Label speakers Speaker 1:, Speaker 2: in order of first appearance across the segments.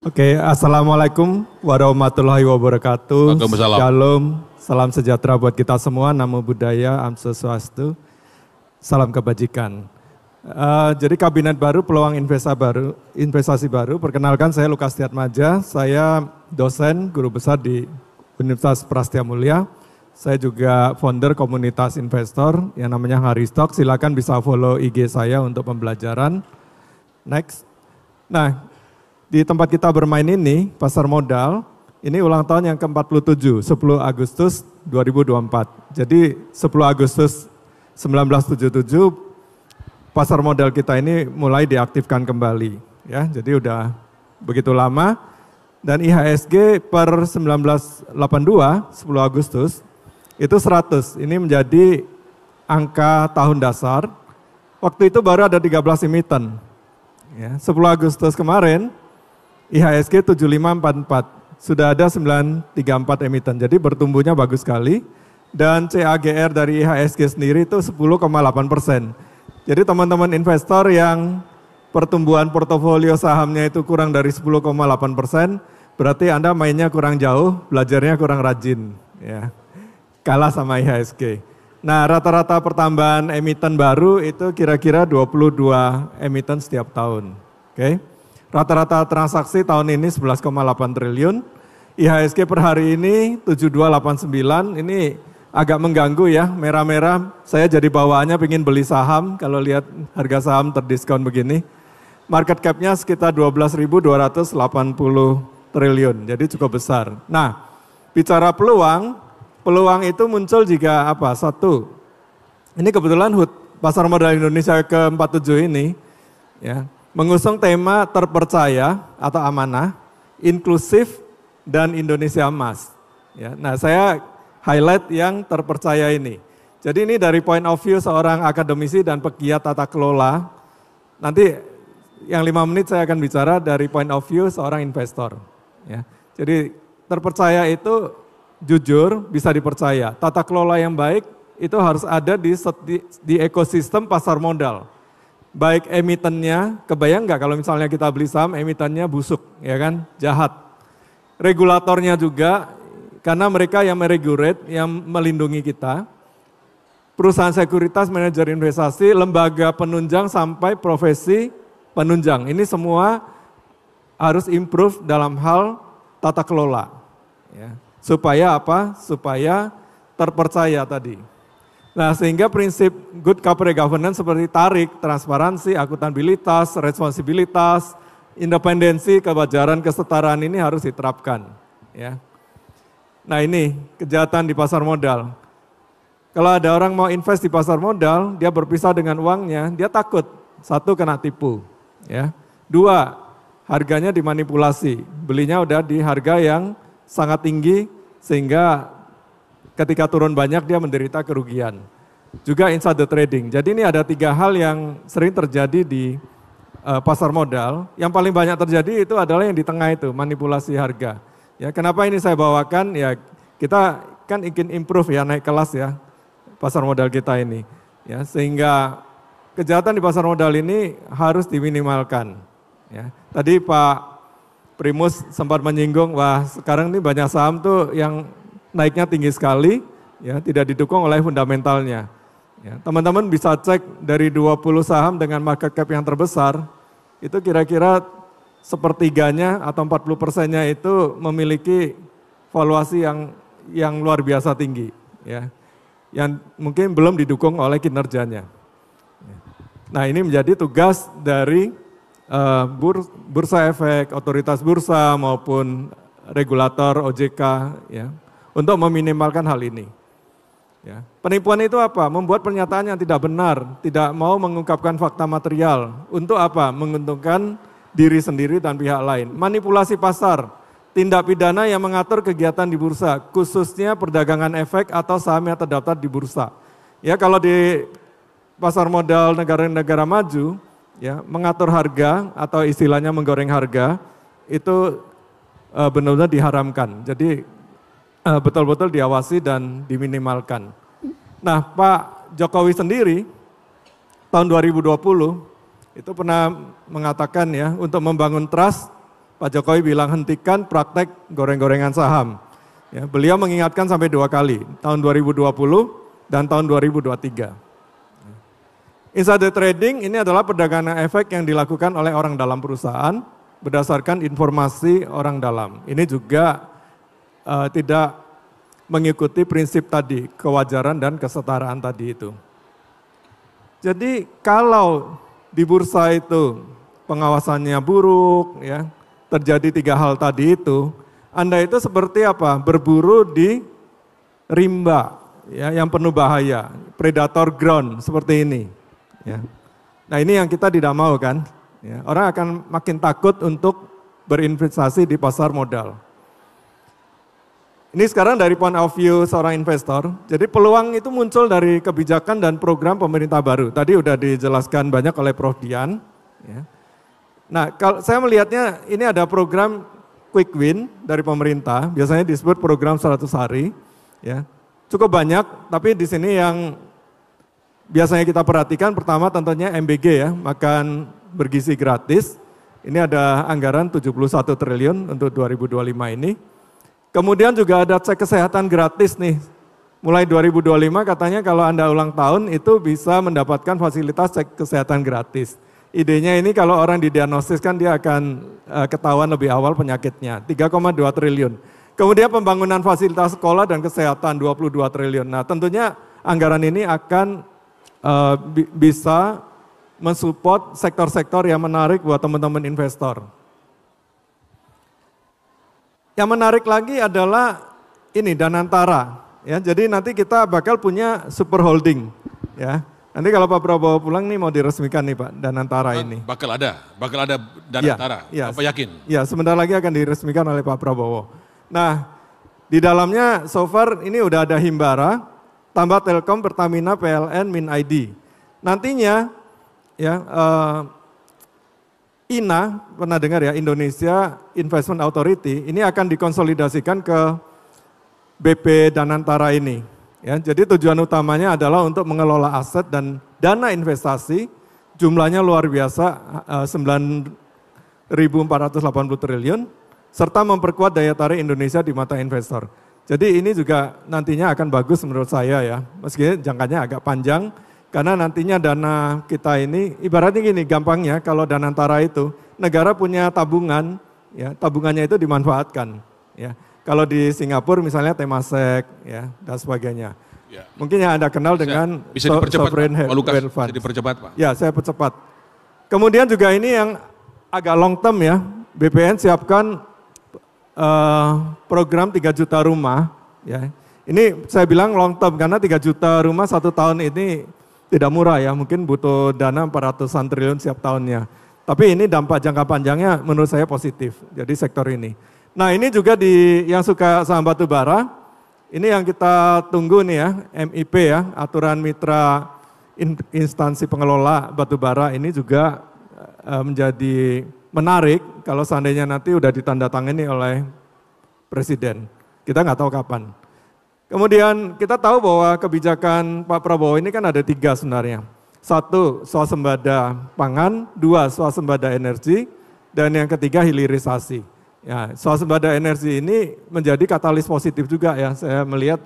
Speaker 1: Oke, Assalamualaikum warahmatullahi wabarakatuh.
Speaker 2: Waalaikumsalam.
Speaker 1: Shalom, salam sejahtera buat kita semua, Namo Buddhaya, Am Swastiastu, salam kebajikan. Jadi kabinet baru, peluang investasi baru. Perkenalkan saya Lukas Tiatmaja, saya dosen, guru besar di Universitas Prastia Mulia. Saya juga founder komunitas investor yang namanya Haristok. Silakan bisa follow IG saya untuk pembelajaran. Next. Nah, di tempat kita bermain ini, pasar modal, ini ulang tahun yang ke-47, 10 Agustus 2024. Jadi 10 Agustus 1977, pasar modal kita ini mulai diaktifkan kembali. Ya, jadi udah begitu lama. Dan IHSG per 1982, 10 Agustus, itu 100. Ini menjadi angka tahun dasar. Waktu itu baru ada 13 emiten. Ya, 10 Agustus kemarin, IHSG 7544, sudah ada 934 emiten, jadi bertumbuhnya bagus sekali. Dan CAGR dari IHSG sendiri itu 10,8%. Jadi teman-teman investor yang pertumbuhan portofolio sahamnya itu kurang dari 10,8%, berarti Anda mainnya kurang jauh, belajarnya kurang rajin. Ya. Kalah sama IHSG. Nah, rata-rata pertambahan emiten baru itu kira-kira 22 emiten setiap tahun. Oke. Rata-rata transaksi tahun ini 11,8 triliun, IHSG per hari ini 7289, ini agak mengganggu ya, merah-merah. Saya jadi bawaannya pengen beli saham, kalau lihat harga saham terdiskon begini. Market cap-nya sekitar 12.280 triliun, jadi cukup besar. Nah, bicara peluang itu muncul jika apa? Satu, ini kebetulan HUT, Pasar Modal Indonesia ke-47 ini, ya, mengusung tema terpercaya atau amanah, inklusif, dan Indonesia Emas. Ya, nah saya highlight yang terpercaya ini. Jadi ini dari point of view seorang akademisi dan pegiat tata kelola. Nanti yang 5 menit saya akan bicara dari point of view seorang investor. Ya, jadi terpercaya itu jujur, bisa dipercaya. Tata kelola yang baik itu harus ada di ekosistem pasar modal. Baik emitennya, kebayang nggak kalau misalnya kita beli saham emitennya busuk, ya kan, jahat. Regulatornya juga, karena mereka yang meregulate, yang melindungi kita. Perusahaan sekuritas, manajer investasi, lembaga penunjang sampai profesi penunjang. Ini semua harus improve dalam hal tata kelola. Ya. Supaya apa? Supaya terpercaya tadi. Nah, sehingga prinsip good corporate governance seperti tarik, transparansi, akuntabilitas, responsibilitas, independensi, kewajaran, kesetaraan ini harus diterapkan. Ya. Nah ini kejahatan di pasar modal. Kalau ada orang mau invest di pasar modal, dia berpisah dengan uangnya, dia takut. Satu, kena tipu. Ya. Dua, harganya dimanipulasi. Belinya udah di harga yang sangat tinggi, sehingga ketika turun banyak dia menderita kerugian. Juga insider trading. Jadi ini ada 3 hal yang sering terjadi di pasar modal. Yang paling banyak terjadi itu adalah yang di tengah itu, manipulasi harga. Ya, kenapa ini saya bawakan? Ya, kita kan ingin improve ya, naik kelas ya pasar modal kita ini. Ya, sehingga kejahatan di pasar modal ini harus diminimalkan. Ya. Tadi Pak Primus sempat menyinggung, wah sekarang ini banyak saham tuh yang naiknya tinggi sekali, ya tidak didukung oleh fundamentalnya. Ya, teman-teman bisa cek dari 20 saham dengan market cap yang terbesar, itu kira-kira sepertiganya atau 40%-nya itu memiliki valuasi yang luar biasa tinggi, ya, yang mungkin belum didukung oleh kinerjanya. Nah ini menjadi tugas dari Bursa Efek, otoritas bursa maupun regulator OJK, ya, untuk meminimalkan hal ini. Ya. Penipuan itu apa? Membuat pernyataan yang tidak benar, tidak mau mengungkapkan fakta material. Untuk apa? Menguntungkan diri sendiri dan pihak lain. Manipulasi pasar, tindak pidana yang mengatur kegiatan di bursa, khususnya perdagangan efek atau saham yang terdaftar di bursa. Ya, kalau di pasar modal negara-negara maju, ya, mengatur harga atau istilahnya menggoreng harga, itu benar-benar diharamkan. Jadi betul-betul diawasi dan diminimalkan. Nah, Pak Jokowi sendiri tahun 2020 itu pernah mengatakan ya, untuk membangun trust Pak Jokowi bilang hentikan praktek goreng-gorengan saham. Ya, beliau mengingatkan sampai 2 kali, tahun 2020 dan tahun 2023. Insider trading ini adalah perdagangan efek yang dilakukan oleh orang dalam perusahaan berdasarkan informasi orang dalam. Ini juga tidak mengikuti prinsip tadi, kewajaran dan kesetaraan tadi itu. Jadi kalau di bursa itu pengawasannya buruk, ya, terjadi 3 hal tadi itu, Anda itu seperti apa? Berburu di rimba, ya, yang penuh bahaya, predator ground seperti ini. Ya. Nah ini yang kita tidak mau kan? Ya, orang akan makin takut untuk berinvestasi di pasar modal. Ini sekarang dari point of view seorang investor, jadi peluang itu muncul dari kebijakan dan program pemerintah baru. Tadi udah dijelaskan banyak oleh Prof. Dian. Ya. Nah, kalau saya melihatnya ini ada program quick win dari pemerintah, biasanya disebut program 100 hari. Ya. Cukup banyak, tapi di sini yang biasanya kita perhatikan pertama tentunya MBG ya, makan bergizi gratis. Ini ada anggaran 71 triliun untuk 2025 ini. Kemudian juga ada cek kesehatan gratis nih. Mulai 2025 katanya kalau Anda ulang tahun itu bisa mendapatkan fasilitas cek kesehatan gratis. Idenya ini kalau orang didiagnosis kan dia akan ketahuan lebih awal penyakitnya. 3,2 triliun. Kemudian pembangunan fasilitas sekolah dan kesehatan 22 triliun. Nah tentunya anggaran ini akan bisa mensupport sektor-sektor yang menarik buat teman-teman investor. Yang menarik lagi adalah ini Danantara, ya. Jadi nanti kita bakal punya super holding, ya. Nanti kalau Pak Prabowo pulang nih mau diresmikan nih Pak Danantara ini.
Speaker 2: Bakal ada Danantara.
Speaker 1: Ya,
Speaker 2: apa yakin?
Speaker 1: Ya, sebentar lagi akan diresmikan oleh Pak Prabowo. Nah, di dalamnya so far ini udah ada Himbara, tambah Telkom, Pertamina, PLN, Min ID. Nantinya, ya. INA, pernah dengar ya, Indonesia Investment Authority, ini akan dikonsolidasikan ke BP Danantara ini. Ya, jadi tujuan utamanya adalah untuk mengelola aset dan dana investasi, jumlahnya luar biasa, 9.480 triliun, serta memperkuat daya tarik Indonesia di mata investor. Jadi ini juga nantinya akan bagus menurut saya ya, meski jangkanya agak panjang, karena nantinya dana kita ini, ibaratnya gini gampangnya kalau Danantara itu, negara punya tabungan, ya tabungannya itu dimanfaatkan. Ya. Kalau di Singapura misalnya Temasek ya, dan sebagainya. Ya. Mungkin yang Anda kenal dengan
Speaker 2: bisa dipercepat,
Speaker 1: Sovereign
Speaker 2: Wealth
Speaker 1: Fund.
Speaker 2: Bisa dipercepat Pak.
Speaker 1: Ya saya percepat. Kemudian juga ini yang agak long term ya, BPN siapkan program 3 juta rumah. Ya. Ini saya bilang long term karena 3 juta rumah 1 tahun ini tidak murah ya, mungkin butuh dana 400-an triliun setiap tahunnya. Tapi ini dampak jangka panjangnya menurut saya positif, jadi sektor ini. Nah ini juga yang suka saham batu bara, ini yang kita tunggu nih ya, MIP ya, aturan mitra instansi pengelola batu bara ini juga menjadi menarik kalau seandainya nanti udah ditandatangani oleh Presiden. Kita nggak tahu kapan. Kemudian kita tahu bahwa kebijakan Pak Prabowo ini kan ada 3 sebenarnya. 1, swasembada pangan, 2, swasembada energi, dan yang ketiga hilirisasi. Ya, swasembada energi ini menjadi katalis positif juga ya, saya melihat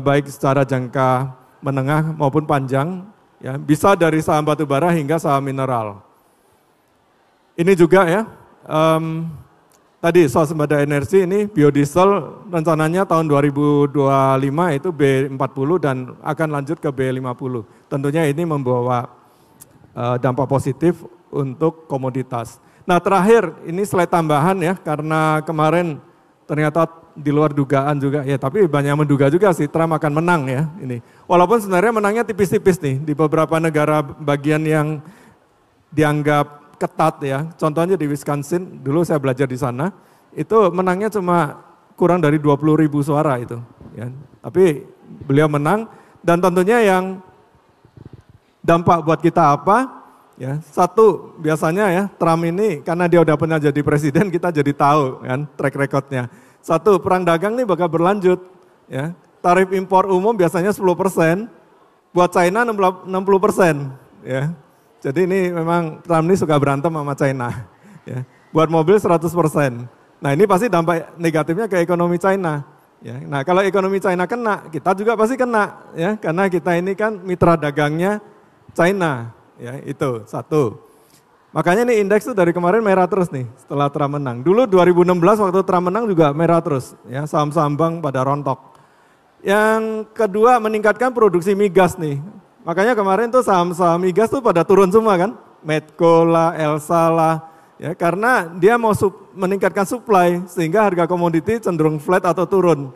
Speaker 1: baik secara jangka menengah maupun panjang, ya, bisa dari saham batubara hingga saham mineral. Ini juga ya, tadi swasembada energi ini biodiesel rencananya tahun 2025 itu B40 dan akan lanjut ke B50. Tentunya ini membawa dampak positif untuk komoditas. Nah terakhir ini slide tambahan ya, karena kemarin ternyata di luar dugaan juga ya, tapi banyak menduga juga sih Trump akan menang ya ini. Walaupun sebenarnya menangnya tipis-tipis nih di beberapa negara bagian yang dianggap ketat ya. Contohnya di Wisconsin, dulu saya belajar di sana, itu menangnya cuma kurang dari 20.000 suara itu. Ya. Tapi beliau menang dan tentunya yang dampak buat kita apa? Ya, 1 biasanya ya Trump ini karena dia udah pernah jadi presiden kita jadi tahu kan track recordnya. 1 perang dagang nih bakal berlanjut. Ya. Tarif impor umum biasanya 10%, buat China 60%. Ya. Jadi ini memang Trump ini suka berantem sama China. Ya. buat mobil 100%. Nah ini pasti dampak negatifnya ke ekonomi China. Ya, nah kalau ekonomi China kena, kita juga pasti kena, ya, karena kita ini kan mitra dagangnya China, ya itu satu. Makanya nih indeks tuh dari kemarin merah terus nih setelah Trump menang. Dulu 2016 waktu Trump menang juga merah terus, ya saham-saham bank pada rontok. Yang kedua meningkatkan produksi migas nih. Makanya kemarin tuh saham-saham migas tuh pada turun semua kan, Medco lah, Elsa lah. Ya, karena dia mau meningkatkan supply sehingga harga komoditi cenderung flat atau turun.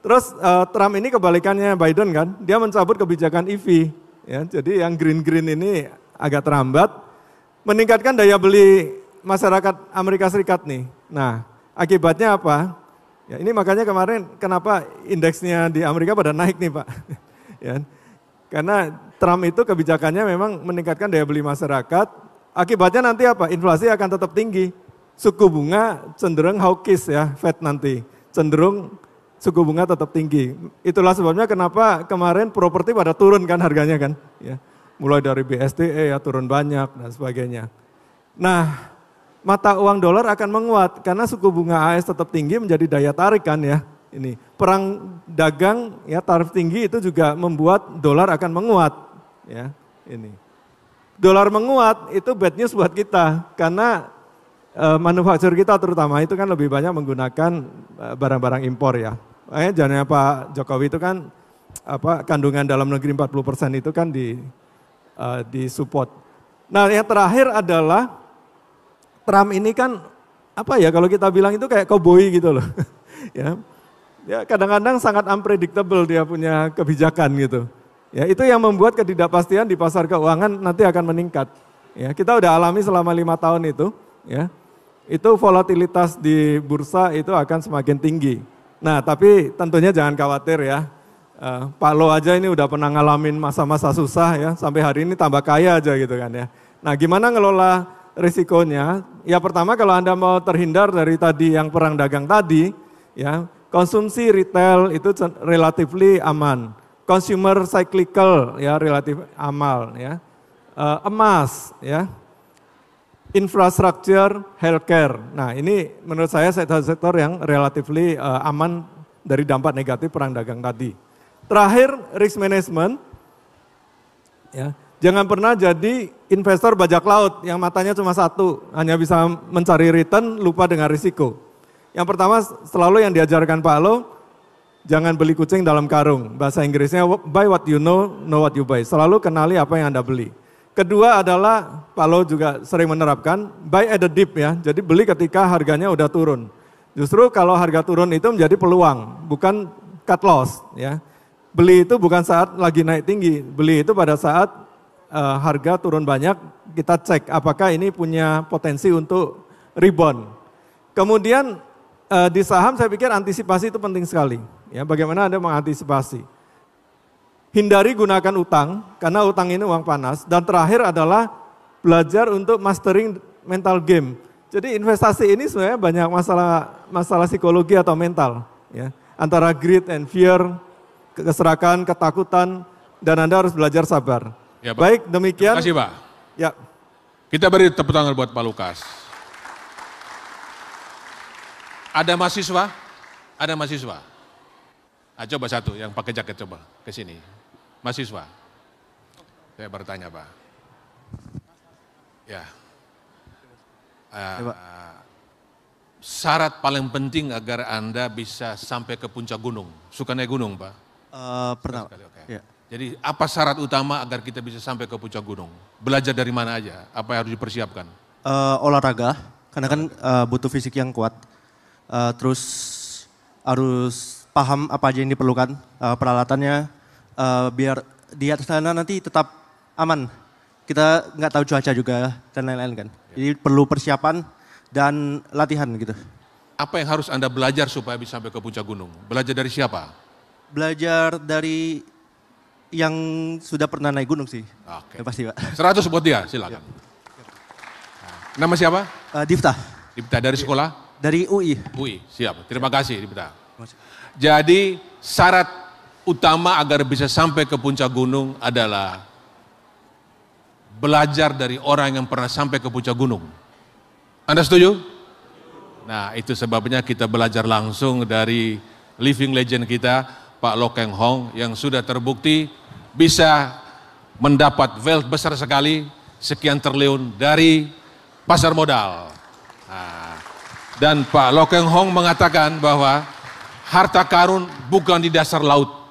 Speaker 1: Terus Trump ini kebalikannya Biden kan, dia mencabut kebijakan EV. Ya, jadi yang green ini agak terhambat, meningkatkan daya beli masyarakat Amerika Serikat nih. Nah akibatnya apa? Ya, ini makanya kemarin kenapa indeksnya di Amerika pada naik nih Pak. Ya, karena Trump itu kebijakannya memang meningkatkan daya beli masyarakat. Akibatnya nanti apa? Inflasi akan tetap tinggi. Suku bunga cenderung hawkish ya, Fed nanti. Cenderung suku bunga tetap tinggi. Itulah sebabnya kenapa kemarin properti pada turun kan harganya kan. Ya. Mulai dari BSTE ya turun banyak dan sebagainya. Nah mata uang dolar akan menguat karena suku bunga AS tetap tinggi menjadi daya tarik kan ya. Ini perang dagang ya tarif tinggi itu juga membuat dolar akan menguat ya ini. Dolar menguat itu bad news buat kita karena manufaktur kita terutama itu kan lebih banyak menggunakan barang-barang impor ya. Makanya jangan Pak Jokowi itu kan kandungan dalam negeri 40% itu kan di support. Nah yang terakhir adalah Trump ini kan kalau kita bilang itu kayak cowboy gitu loh. Ya kadang-kadang sangat unpredictable dia punya kebijakan gitu. Ya, itu yang membuat ketidakpastian di pasar keuangan nanti akan meningkat. Ya, kita udah alami selama 5 tahun itu, ya. Itu volatilitas di bursa itu akan semakin tinggi. Nah, tapi tentunya jangan khawatir ya. Pak Lo aja ini udah pernah ngalamin masa-masa susah ya, sampai hari ini tambah kaya aja gitu kan ya. Nah, gimana ngelola risikonya? Ya pertama kalau Anda mau terhindar dari tadi yang perang dagang tadi, ya, konsumsi retail itu relatively aman. Consumer cyclical ya relatif amal ya, emas ya, infrastruktur, healthcare. Nah ini menurut saya sektor-sektor yang relatively aman dari dampak negatif perang dagang tadi. Terakhir risk management, ya jangan pernah jadi investor bajak laut yang matanya cuma satu, hanya bisa mencari return lupa dengan risiko. Yang pertama selalu yang diajarkan Pak Lo, jangan beli kucing dalam karung. Bahasa Inggrisnya buy what you know what you buy. Selalu kenali apa yang Anda beli. Kedua adalah Pak Lo juga sering menerapkan buy at the dip ya. Jadi beli ketika harganya udah turun. Justru kalau harga turun itu menjadi peluang, bukan cut loss ya. Beli itu bukan saat lagi naik tinggi. Beli itu pada saat harga turun banyak, kita cek apakah ini punya potensi untuk rebound. Kemudian di saham saya pikir antisipasi itu penting sekali. Ya, bagaimana Anda mengantisipasi? Hindari gunakan utang, karena utang ini uang panas. Dan terakhir adalah belajar untuk mastering mental game. Jadi investasi ini sebenarnya banyak masalah psikologi atau mental. Ya. Antara greed and fear, keserakan, ketakutan, dan Anda harus belajar sabar.
Speaker 2: Ya, Pak.
Speaker 1: Baik, demikian.
Speaker 2: Terima kasih Pak.
Speaker 1: Ya.
Speaker 2: Kita beri tepuk tangan buat Pak Lukas. Ada mahasiswa? Ada mahasiswa? Coba satu, yang pakai jaket coba ke sini. Mahasiswa. Saya bertanya Pak. Ya. Syarat paling penting agar Anda bisa sampai ke puncak gunung. Suka naik gunung Pak?
Speaker 3: Pernah.
Speaker 2: Okay. Ya. Jadi apa syarat utama agar kita bisa sampai ke puncak gunung? Belajar dari mana aja? Apa yang harus dipersiapkan?
Speaker 3: Olahraga, karena kan butuh fisik yang kuat. Terus harus paham apa aja yang diperlukan, peralatannya, biar di atas sana nanti tetap aman. Kita nggak tahu cuaca juga dan lain-lain kan. Jadi perlu persiapan dan latihan gitu.
Speaker 2: Apa yang harus Anda belajar supaya bisa sampai ke puncak gunung? Belajar dari siapa?
Speaker 3: Belajar dari yang sudah pernah naik gunung sih.
Speaker 2: Oke.
Speaker 3: Ya, pasti Pak.
Speaker 2: 100 buat dia, silakan. Nama siapa?
Speaker 3: Difta.
Speaker 2: Difta dari sekolah?
Speaker 3: Dari UI.
Speaker 2: UI, siap. Terima kasih Difta. Jadi syarat utama agar bisa sampai ke puncak gunung adalah belajar dari orang yang pernah sampai ke puncak gunung. Anda setuju? Nah, itu sebabnya kita belajar langsung dari living legend kita, Pak Loh Keng Hong, yang sudah terbukti bisa mendapat wealth besar sekali, sekian triliun dari pasar modal. Nah, dan Pak Loh Keng Hong mengatakan bahwa harta karun bukan di dasar laut,